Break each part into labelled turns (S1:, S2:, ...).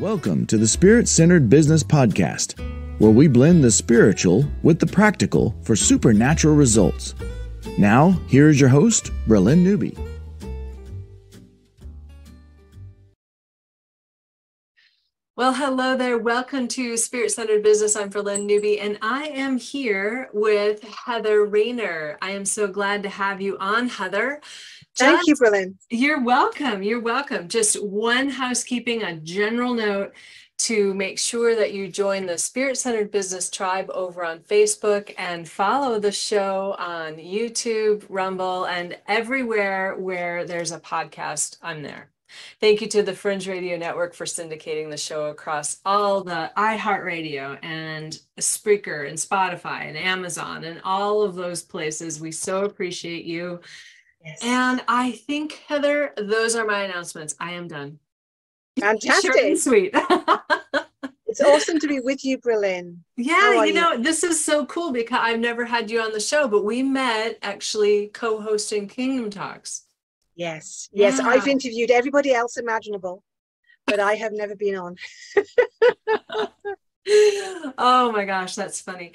S1: Welcome to the Spirit-Centered Business Podcast, where we blend the spiritual with the practical for supernatural results. Now, here is your host, Bralynn Newby.
S2: Well, hello there. Welcome to Spirit-Centered Business. I'm Bralynn Newby, and I am here with Heather Rayner. I am so glad to have you on, Heather.
S3: Thank you, Bralynn.
S2: You're welcome. You're welcome. Just one housekeeping, a general note to make sure that you join the Spirit-Centered Business Tribe over on Facebook and follow the show on YouTube, Rumble, and everywhere where there's a podcast, I'm there. Thank you to the Fringe Radio Network for syndicating the show across all the iHeartRadio and Spreaker and Spotify and Amazon and all of those places. We so appreciate you. Yes. And I think, Heather, those are my announcements. I am done.
S3: Fantastic.
S2: Short and sweet.
S3: It's awesome to be with you, Bralynn.
S2: Yeah, you know, this is so cool because I've never had you on the show, but we met actually co-hosting Kingdom Talks.
S3: Yes,
S2: yeah.
S3: I've interviewed everybody else imaginable, but I have never been on.
S2: Oh my gosh, that's funny.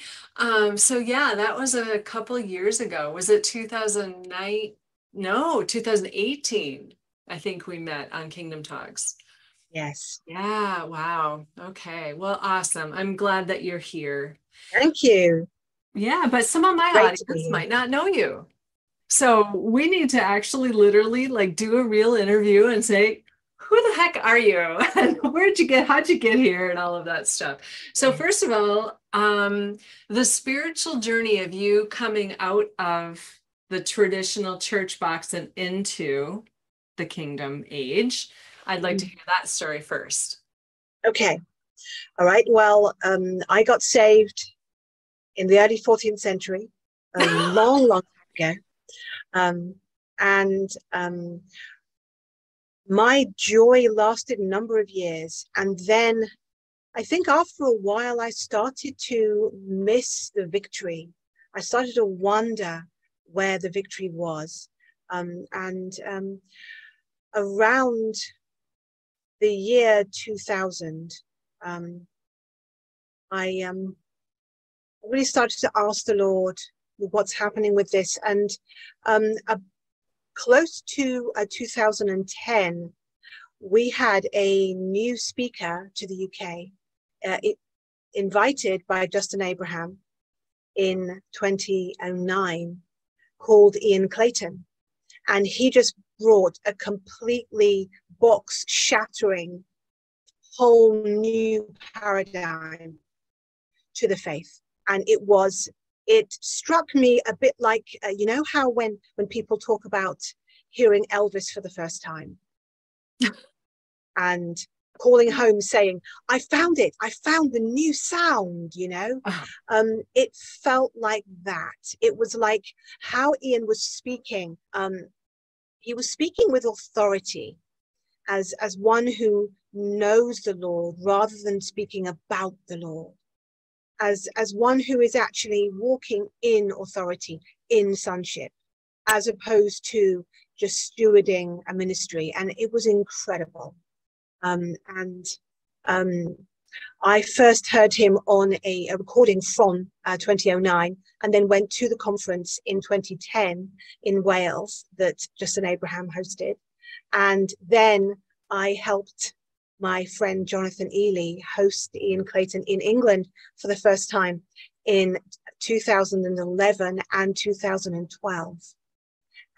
S2: So yeah, that was a couple of years ago. Was it 2009? No, 2018. I think we met on Kingdom Talks.
S3: Yes.
S2: Yeah, wow. Okay. Well, awesome. I'm glad that you're here.
S3: Thank you.
S2: Yeah, but some of my audience might not know you. So we need to actually literally like do a real interview and say, who the heck are you? And how'd you get here and all of that stuff. So first of all, the spiritual journey of you coming out of the traditional church box and into the kingdom age. I'd like to hear that story first.
S3: Okay. All right. Well, I got saved in the early 14th century, a long time ago. My joy lasted a number of years. And then I think after a while, I started to miss the victory. I started to wonder where the victory was. Around the year 2000, I really started to ask the Lord, what's happening with this? And close to 2010, we had a new speaker to the UK, invited by Justin Abraham in 2009, called Ian Clayton. And he just brought a completely box-shattering whole new paradigm to the faith. And it struck me a bit like, you know how when people talk about hearing Elvis for the first time and calling home saying, I found it, I found the new sound, you know, it felt like that. It was like how Ian was speaking. He was speaking with authority as one who knows the Lord rather than speaking about the Lord. As one who is actually walking in authority, in sonship, as opposed to just stewarding a ministry. And it was incredible. I first heard him on a recording from 2009, and then went to the conference in 2010 in Wales that Justin Abraham hosted. And then I helped my friend Jonathan Ely host Ian Clayton in England for the first time in 2011 and 2012.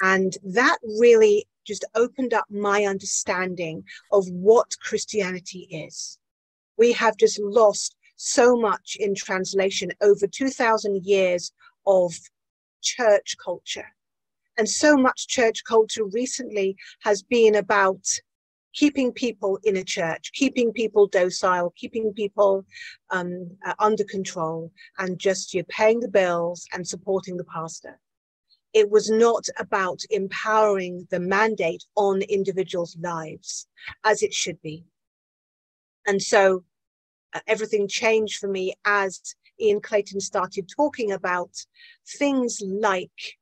S3: And that really just opened up my understanding of what Christianity is. We have just lost so much in translation over 2,000 years of church culture. And so much church culture recently has been about keeping people in a church, keeping people docile, keeping people under control, and just you're paying the bills and supporting the pastor. It was not about empowering the mandate on individuals' lives as it should be. And so everything changed for me as Ian Clayton started talking about things like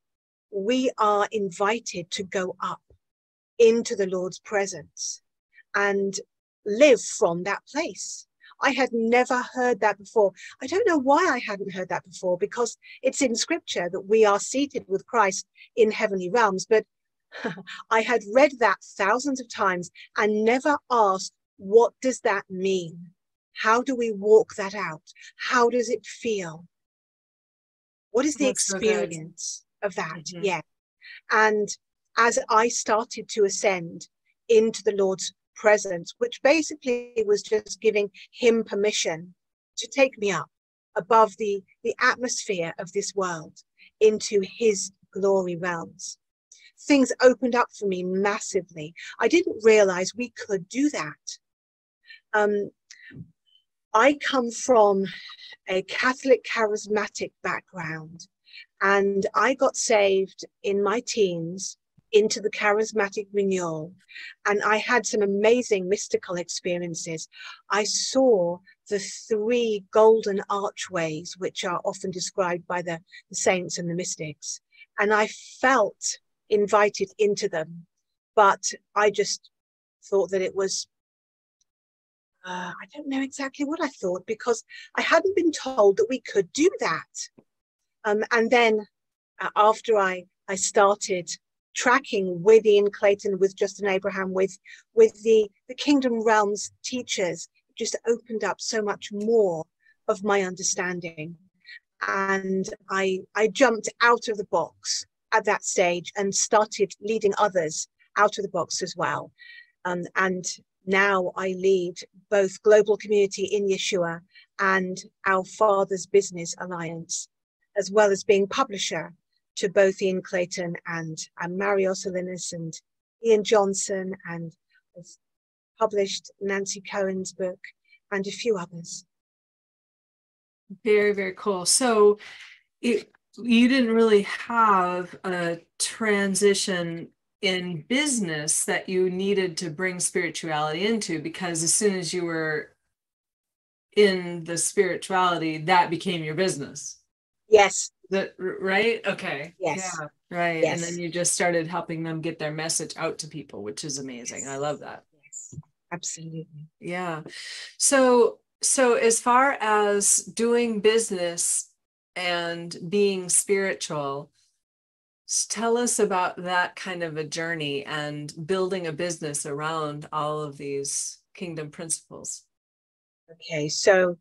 S3: we are invited to go up into the Lord's presence. And live from that place. I had never heard that before. I don't know why I hadn't heard that before, because it's in scripture that we are seated with Christ in heavenly realms. But I had read that thousands of times and never asked, what does that mean? How do we walk that out? How does it feel? What is the experience of that? Yeah. And as I started to ascend into the Lord's presence, which basically was just giving him permission to take me up above the atmosphere of this world into his glory realms, things opened up for me massively. I didn't realize we could do that. I come from a Catholic charismatic background, and I got saved in my teens into the charismatic renewal, and I had some amazing mystical experiences. I saw the 3 golden archways, which are often described by the saints and the mystics, and I felt invited into them, but I just thought that it was I don't know exactly what I thought, because I hadn't been told that we could do that. And then after I started tracking with Ian Clayton, with Justin Abraham, with the Kingdom Realms teachers, it just opened up so much more of my understanding. And I jumped out of the box at that stage and started leading others out of the box as well. And now I lead both Global Community in Yeshua and Our Father's Business Alliance, as well as being publisher to both Ian Clayton and Mario Salinas and Ian Johnson, and have published Nancy Cohen's book and a few others.
S2: Very, very cool. So you didn't really have a transition in business that you needed to bring spirituality into, because as soon as you were in the spirituality, that became your business.
S3: Yes.
S2: Right? Okay.
S3: Yes.
S2: Yeah. Right.
S3: Yes.
S2: And then you just started helping them get their message out to people, which is amazing.
S3: Yes.
S2: I love that.
S3: Yes, absolutely.
S2: Yeah. So as far as doing business and being spiritual, tell us about that kind of a journey and building a business around all of these kingdom principles.
S3: Okay, so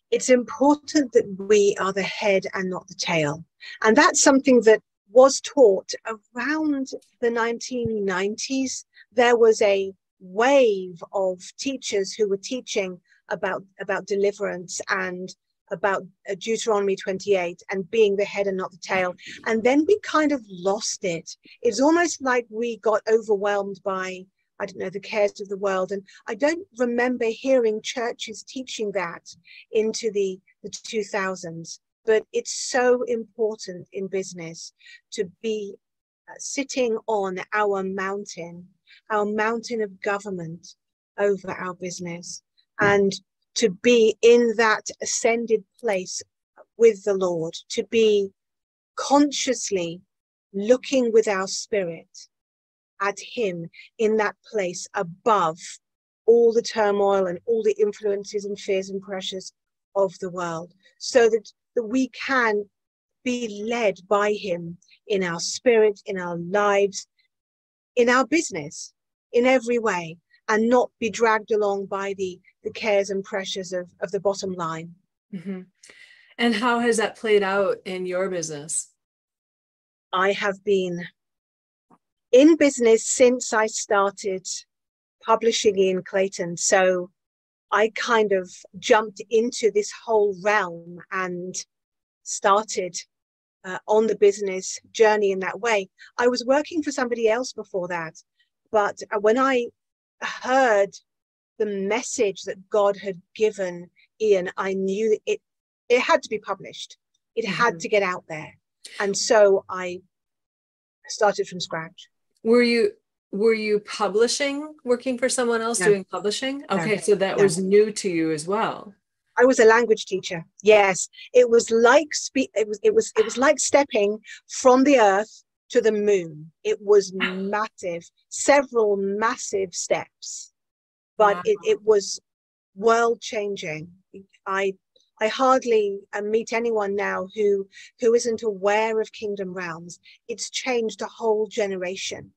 S3: it's important that we are the head and not the tail. And that's something that was taught around the 1990s. There was a wave of teachers who were teaching about deliverance and about Deuteronomy 28 and being the head and not the tail. And then we kind of lost it. It's almost like we got overwhelmed by, I don't know, the cares of the world. And I don't remember hearing churches teaching that into the 2000s. But it's so important in business to be sitting on our mountain of government over our business, and to be in that ascended place with the Lord, to be consciously looking with our spirit at him in that place above all the turmoil and all the influences and fears and pressures of the world, so that we can be led by him in our spirit, in our lives, in our business, in every way, and not be dragged along by the cares and pressures of the bottom line.
S2: Mm-hmm. And how has that played out in your business?
S3: I have been in business since I started publishing Ian Clayton. So I kind of jumped into this whole realm and started on the business journey in that way. I was working for somebody else before that, but when I heard the message that God had given Ian, I knew it had to be published. It had to get out there. And so I started from scratch.
S2: Were you publishing, working for someone else? No. Doing publishing? Okay, no. So that was new to you as well.
S3: I was a language teacher. Yes, it was like it was like stepping from the earth to the moon. It was massive, several massive steps. but
S2: Wow.
S3: it was world changing. I hardly meet anyone now who isn't aware of Kingdom Realms. It's changed a whole generation.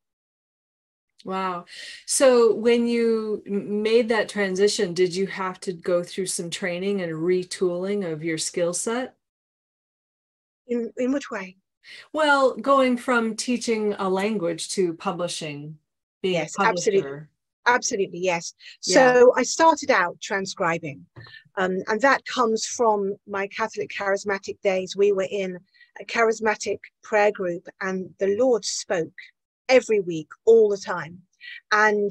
S2: Wow. So when you made that transition, did you have to go through some training and retooling of your skill set?
S3: In which way?
S2: Well, going from teaching a language to publishing, being
S3: Yes,
S2: a publisher.
S3: absolutely, yes.
S2: Yeah.
S3: So I started out transcribing, and that comes from my Catholic charismatic days. We were in a charismatic prayer group, and the Lord spoke every week, all the time. And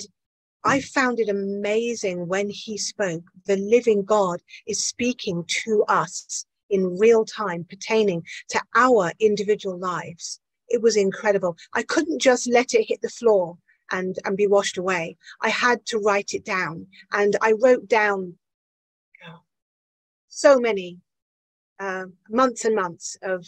S3: I found it amazing when he spoke. The living God is speaking to us in real time, pertaining to our individual lives. It was incredible. I couldn't just let it hit the floor and be washed away. I had to write it down. And I wrote down so many months and months of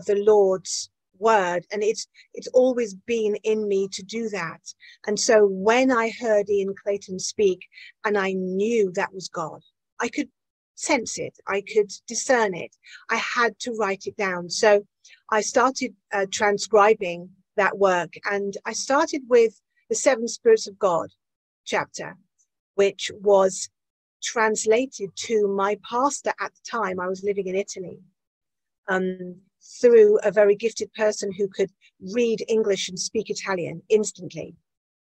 S3: the Lord's word, and it's always been in me to do that. And so when I heard Ian Clayton speak, and I knew that was God, I could sense it, I could discern it, I had to write it down. So I started transcribing that work, and I started with the Seven Spirits of God chapter, which was translated to my pastor at the time. I was living in Italy, through a very gifted person who could read English and speak Italian instantly.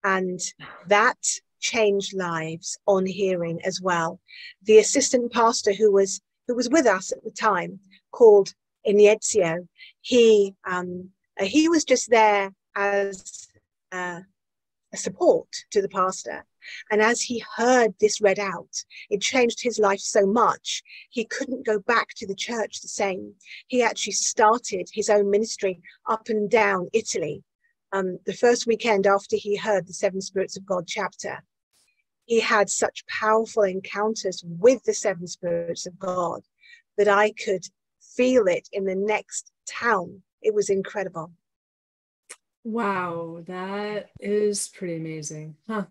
S3: And that changed lives on hearing as well. The assistant pastor who was with us at the time, called Ignazio, he was just there as a support to the pastor. And as he heard this read out, it changed his life so much, he couldn't go back to the church the same. He actually started his own ministry up and down Italy. The first weekend after he heard the Seven Spirits of God chapter, he had such powerful encounters with the Seven Spirits of God that I could feel it in the next town. It was incredible.
S2: Wow, that is pretty amazing. Huh.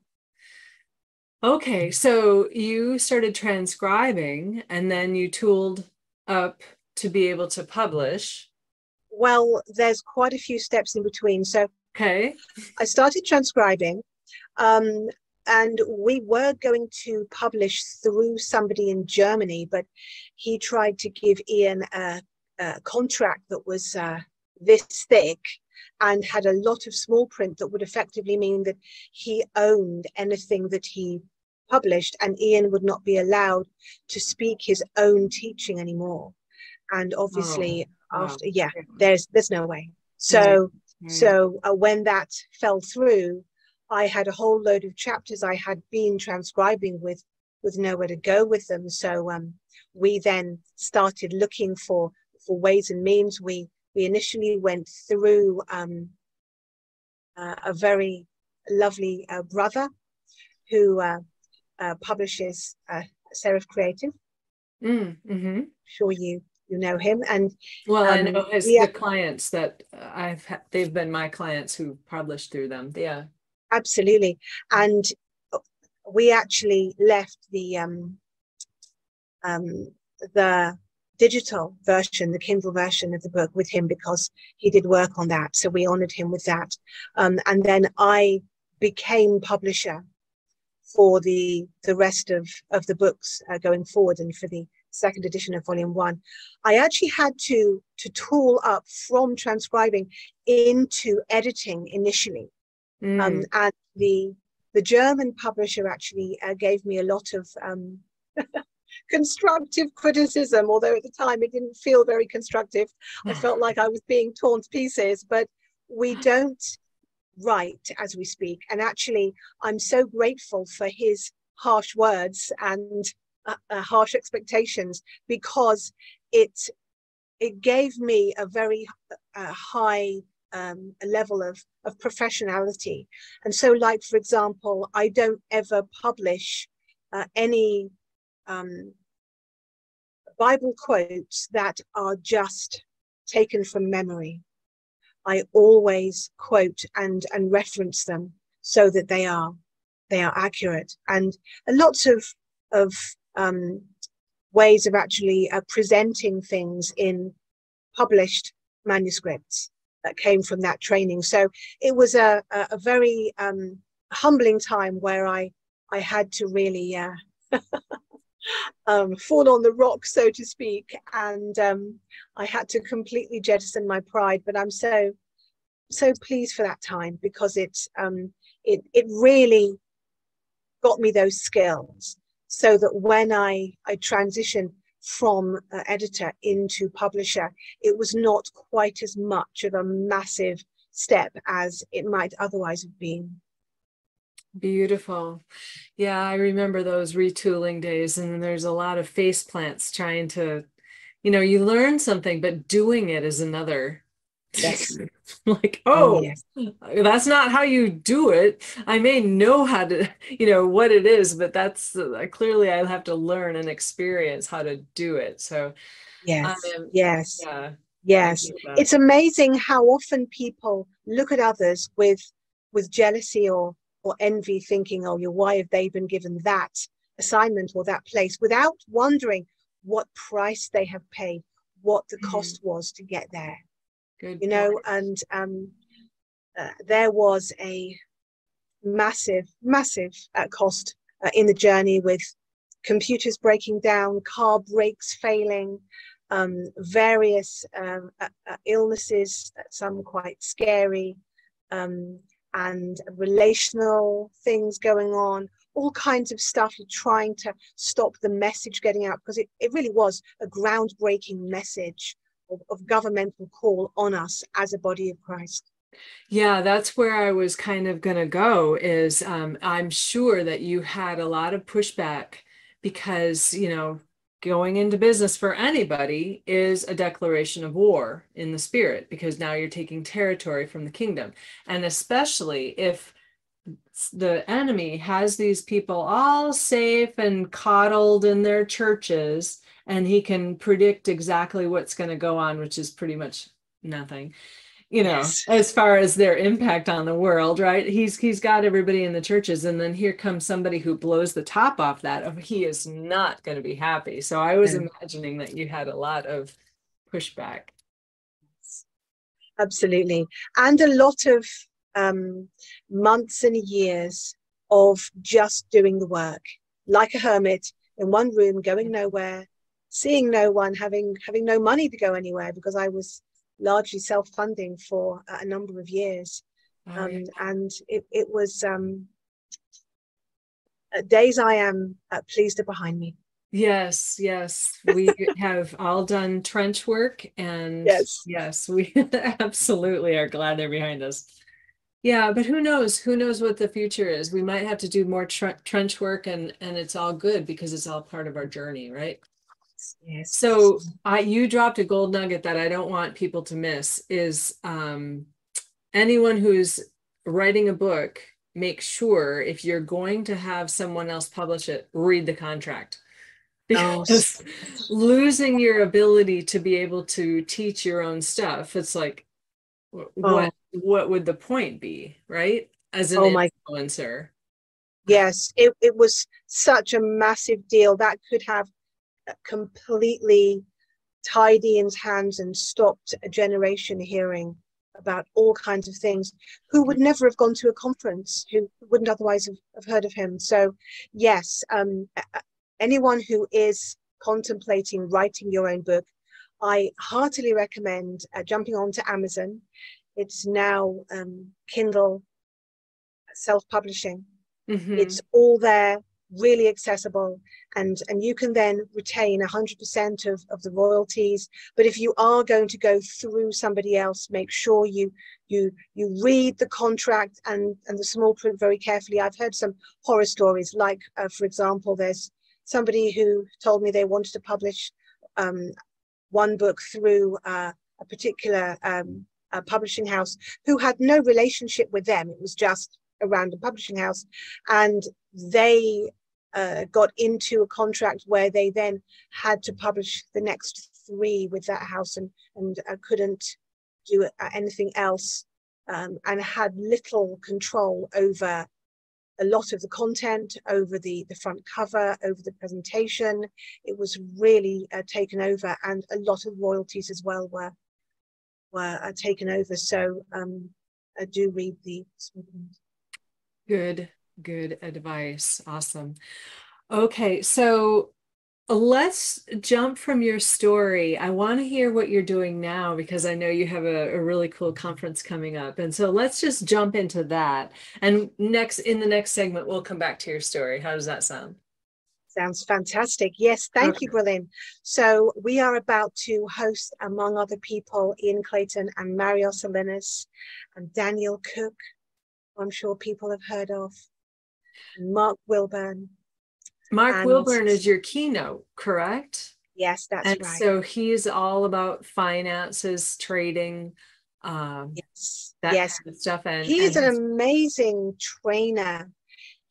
S2: Okay, so you started transcribing and then you tooled up to be able to publish.
S3: Well, there's quite a few steps in between. So
S2: Okay.
S3: I started transcribing, and we were going to publish through somebody in Germany, but he tried to give Ian a contract that was this thick and had a lot of small print that would effectively mean that he owned anything that he published, and Ian would not be allowed to speak his own teaching anymore. And obviously, after there's no way. So when that fell through, I had a whole load of chapters I had been transcribing with nowhere to go with them. So we then started looking for ways and means. We initially went through a very lovely brother who publishes Seraph Creative.
S2: Mm-hmm.
S3: Sure you know him. And
S2: well, I know the clients that they've been my clients who published through them. Yeah,
S3: absolutely. And we actually left the digital version, the Kindle version of the book, with him because he did work on that. So we honored him with that. And then I became publisher for the rest of the books going forward, and for the second edition of Volume 1. I actually had to tool up from transcribing into editing initially. And the German publisher actually gave me a lot of constructive criticism, although at the time it didn't feel very constructive. I felt like I was being torn to pieces, but we don't write as we speak. And actually, I'm so grateful for his harsh words and harsh expectations, because it gave me a very high level of professionality. And so, like, for example, I don't ever publish any Bible quotes that are just taken from memory. I always quote and reference them so that they are they are accurate, and lots of ways of actually presenting things in published manuscripts that came from that training. So it was a very humbling time where I had to really fall on the rock, so to speak, and I had to completely jettison my pride. But I'm so pleased for that time, because it really got me those skills, so that when I transitioned from editor into publisher, it was not quite as much of a massive step as it might otherwise have been.
S2: Beautiful. Yeah, I remember those retooling days, and there's a lot of face plants trying to, you learn something, but doing it is another.
S3: Yes.
S2: Like,
S3: Yes.
S2: That's not how you do it. I may know how to, what it is, but that's clearly I'll have to learn and experience how to do it. So
S3: Yes. Yes.
S2: Yeah,
S3: yes. It's amazing how often people look at others with jealousy or envy, thinking, oh, why have they been given that assignment or that place, without wondering what price they have paid, what the cost was to get there.
S2: Good
S3: And there was a massive cost in the journey, with computers breaking down, car brakes failing, various illnesses, some quite scary, and relational things going on, all kinds of stuff, trying to stop the message getting out, because it really was a groundbreaking message of governmental call on us as a body of Christ.
S2: Yeah, that's where I was kind of going to go, is I'm sure that you had a lot of pushback, because, going into business for anybody is a declaration of war in the spirit, because now you're taking territory from the kingdom. And especially if the enemy has these people all safe and coddled in their churches, and he can predict exactly what's going to go on, which is pretty much nothing,
S3: Yes.
S2: as far as their impact on the world, right? He's got everybody in the churches, and then here comes somebody who blows the top off that. He is not going to be happy. So I was imagining that you had a lot of pushback.
S3: Absolutely. And a lot of months and years of just doing the work, like a hermit in one room, going nowhere, seeing no one, having no money to go anywhere, because I was largely self-funding for a number of years. And it was days I am pleased are behind me.
S2: Yes, we have all done trench work, and yes, we absolutely are glad they're behind us. Yeah, but who knows what the future is. We might have to do more trench work, and it's all good, because it's all part of our journey, right?
S3: Yes.
S2: So you dropped a gold nugget that I don't want people to miss, is anyone who's writing a book, make sure, if you're going to have someone else publish it, read the contract. Because losing your ability to be able to teach your own stuff, it's like, what would the point be, right? As an influencer.
S3: Yes, it was such a massive deal that could have completely tied Ian's hands and stopped a generation hearing about all kinds of things, who would never have gone to a conference, who wouldn't otherwise have heard of him. So yes, anyone who is contemplating writing your own book, I heartily recommend jumping onto Amazon. It's now Kindle self-publishing. It's all there, really accessible, and you can then retain 100% of the royalties. But if you are going to go through somebody else, make sure you read the contract and the small print very carefully. I've heard some horror stories, like for example, there's somebody who told me they wanted to publish one book through a particular publishing house who had no relationship with them. It was just a random publishing house, and they got into a contract where they then had to publish the next 3 with that house, and couldn't do anything else, and had little control over a lot of the content over the front cover, over the presentation. It was really taken over, and a lot of royalties as well were taken over. So I do read the
S2: Good advice. Awesome. Okay, so let's jump from your story. I want to hear what you're doing now, because I know you have a really cool conference coming up. And so let's just jump into that. And in the next segment, we'll come back to your story. How does that sound?
S3: Sounds fantastic. Yes, thank you, Bralynn. So we are about to host, among other people, Ian Clayton and Mario Salinas and Daniel Cook, who I'm sure people have heard of, and Mark Wilburn.
S2: Mark Wilburn is your keynote, correct?
S3: Yes, that's right.
S2: So he's all about finances, trading,
S3: yes,
S2: that kind of stuff. And
S3: he's an amazing trainer.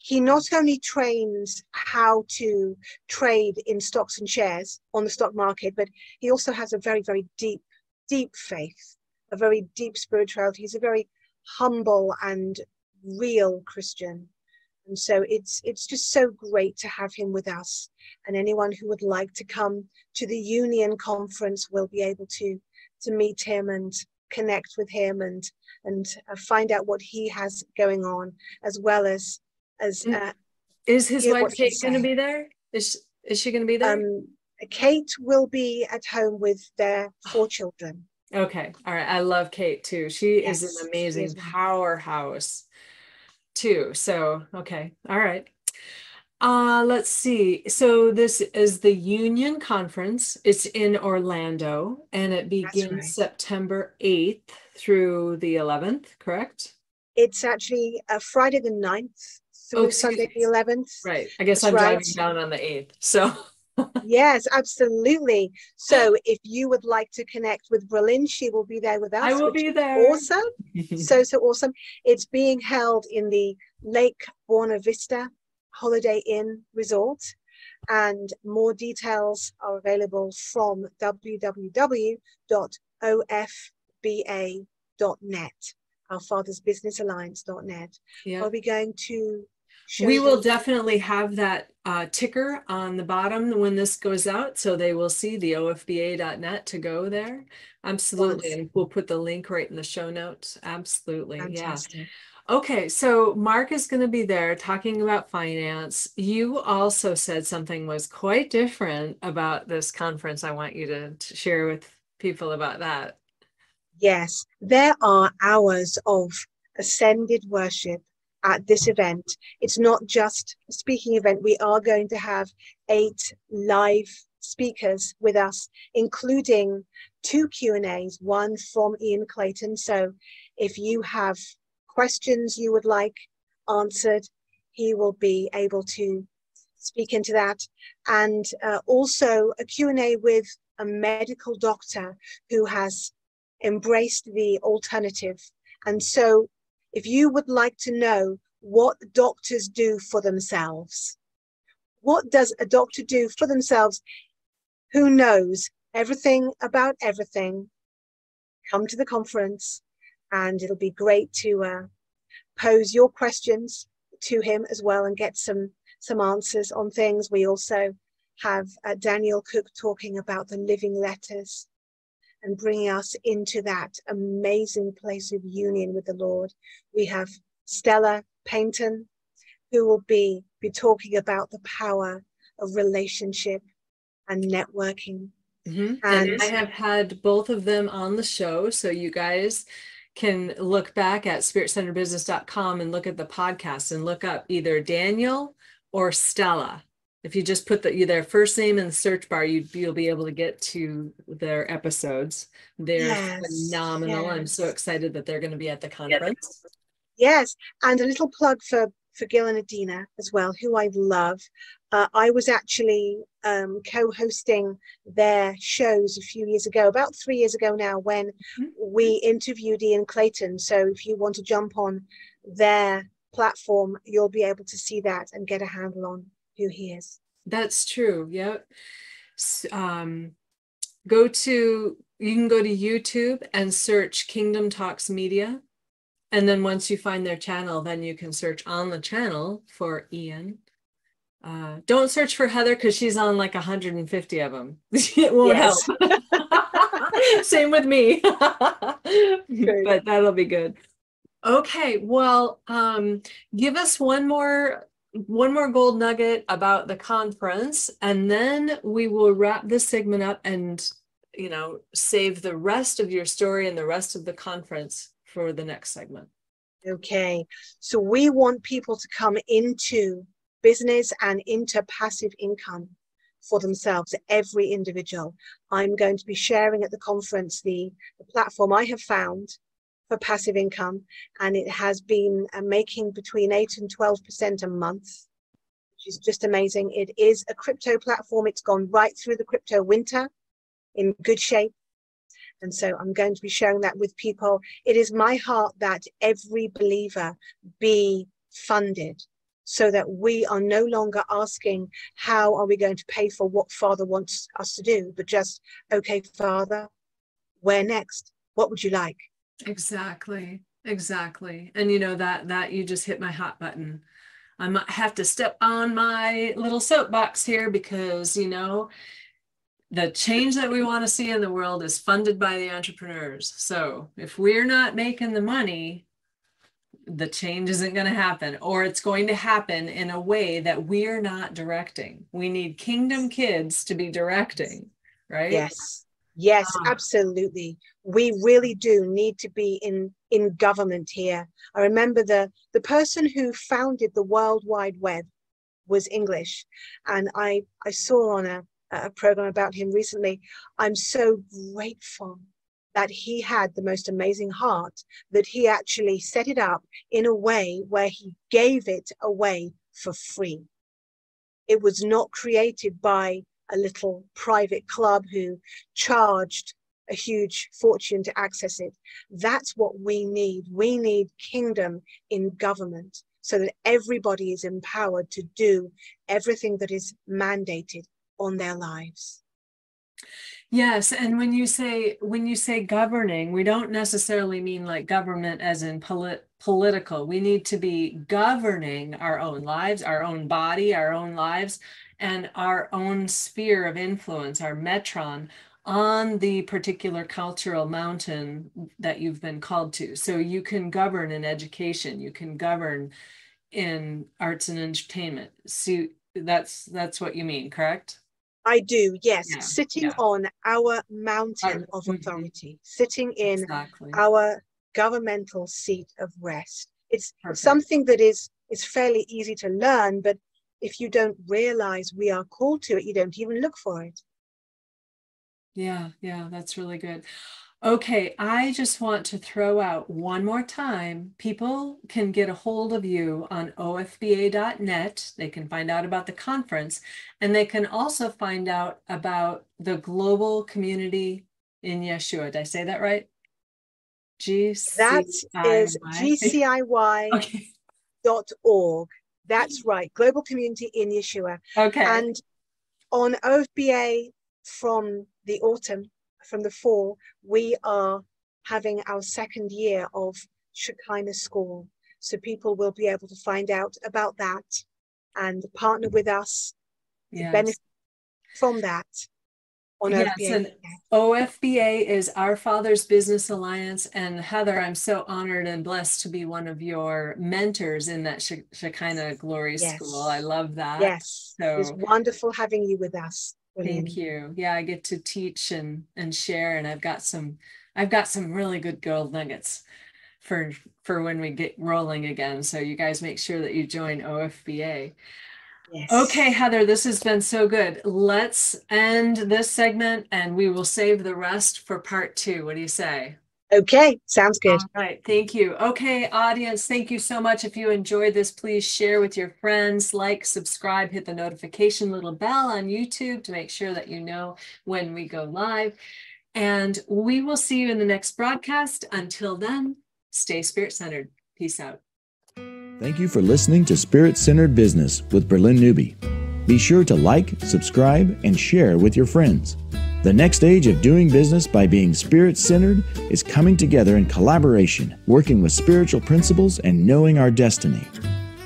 S3: He not only trains how to trade in stocks and shares on the stock market, but he also has a very, very deep faith, a very deep spirituality. He's a very humble and real Christian. And so it's just so great to have him with us. And anyone who would like to come to the Union conference will be able to meet him and connect with him and find out what he has going on, as well as
S2: is his wife Kate going to be there? Is she going to be there?
S3: Kate will be at home with their 4 children.
S2: Okay. All right. I love Kate too. She is an amazing powerhouse too. So, okay. All right. Let's see. So this is the Union Conference. It's in Orlando, and it begins September 8th through the 11th, correct?
S3: It's actually Friday the 9th through Sunday the 11th.
S2: Right. I guess I'm driving down on the 8th. So
S3: yes, absolutely. So if you would like to connect with Bralynn, she will be there with us.
S2: I will be there.
S3: Awesome. so awesome. It's being held in the Lake Buena Vista Holiday Inn Resort, and more details are available from www.ofba.net, our Father's Business Alliance.net.
S2: Yeah.
S3: Are we going to
S2: we will definitely have that ticker on the bottom when this goes out, so they will see the ofba.net to go there. Absolutely. And we'll put the link right in the show notes. Absolutely. Fantastic. Yeah. Okay, so Mark is going to be there talking about finance. You also said something was quite different about this conference. I want you to share with people about that.
S3: Yes, there are hours of ascended worship at this event. It's not just a speaking event. We are going to have 8 live speakers with us, including 2 Q&As, one from Ian Clayton. So if you have questions you would like answered, he will be able to speak into that. And also a Q&A with a medical doctor who has embraced the alternative. And so if you would like to know what doctors do for themselves, what does a doctor do for themselves who knows everything about everything, come to the conference, and it'll be great to pose your questions to him as well and get some answers on things. We also have Daniel Cook talking about the living letters and bringing us into that amazing place of union with the Lord. We have Stella Paynton, who will be talking about the power of relationship and networking.
S2: Mm-hmm. And I have had both of them on the show, so you guys can look back at spiritcenteredbusiness.com and look at the podcast and look up either Daniel or Stella. If you just put their first name in the search bar, you'll be able to get to their episodes. They're phenomenal. Yes. I'm so excited that they're going to be at the conference.
S3: Yes, and a little plug for Gil and Adina as well, who I love. I was actually co-hosting their shows a few years ago, about 3 years ago now, when we interviewed Ian Clayton. So if you want to jump on their platform, you'll be able to see that and get a handle on who he is.
S2: That's true. Yep. You can go to YouTube and search Kingdom Talks Media, And then once you find their channel, then you can search on the channel for Ian. Don't search for Heather because she's on like 150 of them. It won't help. Same with me. But that'll be good. Okay, well, give us one more gold nugget about the conference, and then we will wrap this segment up and, save the rest of your story and the rest of the conference for the next segment.
S3: Okay, so we want people to come into business and into passive income for themselves, every individual. I'm going to be sharing at the conference the platform I have found for passive income, and it has been making between 8 and 12% a month, which is just amazing. It is a crypto platform. It's gone right through the crypto winter in good shape. And so I'm going to be sharing that with people. It is my heart that every believer be funded, so that we are no longer asking, how are we going to pay for what Father wants us to do? But just, okay, Father, where next? What would you like?
S2: Exactly. And that you just hit my hot button. I might have to step on my little soapbox here because, the change that we want to see in the world is funded by the entrepreneurs. So if we're not making the money, the change isn't going to happen, or it's going to happen in a way that we're not directing. We need kingdom kids to be directing, right?
S3: Yes, absolutely. We really do need to be in government here. I remember the person who founded the World Wide Web was English, and I saw on a program about him recently. I'm so grateful that he had the most amazing heart, that he actually set it up in a way where he gave it away for free. It was not created by a little private club who charged a huge fortune to access it. That's what we need. We need kingdom in government, so that everybody is empowered to do everything that is mandated on their lives.
S2: Yes, and when you say governing, we don't necessarily mean like government as in political. We need to be governing our own lives, our own body, our own lives, and our own sphere of influence, our metron, on the particular cultural mountain that you've been called to. So you can govern in education, you can govern in arts and entertainment. So that's what you mean, correct?
S3: I do, yes. Sitting on our mountain of authority, sitting in our governmental seat of rest. It's something that is fairly easy to learn, but if you don't realize we are called to it, you don't even look for it.
S2: Yeah, that's really good. Okay, I just want to throw out one more time. People can get a hold of you on ofba.net. They can find out about the conference, and they can also find out about the global community in Yeshua. Did I say that right?
S3: That is gciy.org. That's right. Global Community in Yeshua.
S2: Okay.
S3: And on OFBA from the autumn, from the fall, we are having our second year of Shekinah School. So people will be able to find out about that and partner with us to benefit from that on OFBA.
S2: Yes, and OFBA is Our Father's Business Alliance. And Heather, I'm so honored and blessed to be one of your mentors in that Shekinah Glory School. I love that.
S3: Yes,
S2: so
S3: it's wonderful having you with us.
S2: Thank you. Yeah, I get to teach and share, and I've got some really good gold nuggets for when we get rolling again. So you guys make sure that you join OFBA. Yes. Okay, Heather, this has been so good. Let's end this segment and we will save the rest for part 2. What do you say?
S3: Okay, sounds good.
S2: All right, thank you. Okay, audience, thank you so much. If you enjoyed this, please share with your friends, like, subscribe, hit the notification little bell on YouTube to make sure that you know when we go live. And we will see you in the next broadcast. Until then, stay spirit-centered. Peace out.
S1: Thank you for listening to Spirit-Centered Business with Bralynn Newby. Be sure to like, subscribe, and share with your friends. The next stage of doing business by being spirit-centered is coming together in collaboration, working with spiritual principles and knowing our destiny.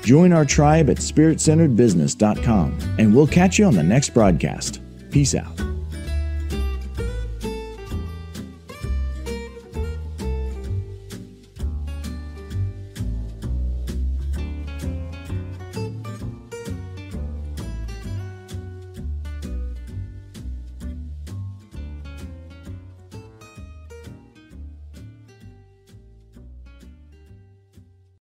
S1: Join our tribe at spiritcenteredbusiness.com, and we'll catch you on the next broadcast. Peace out.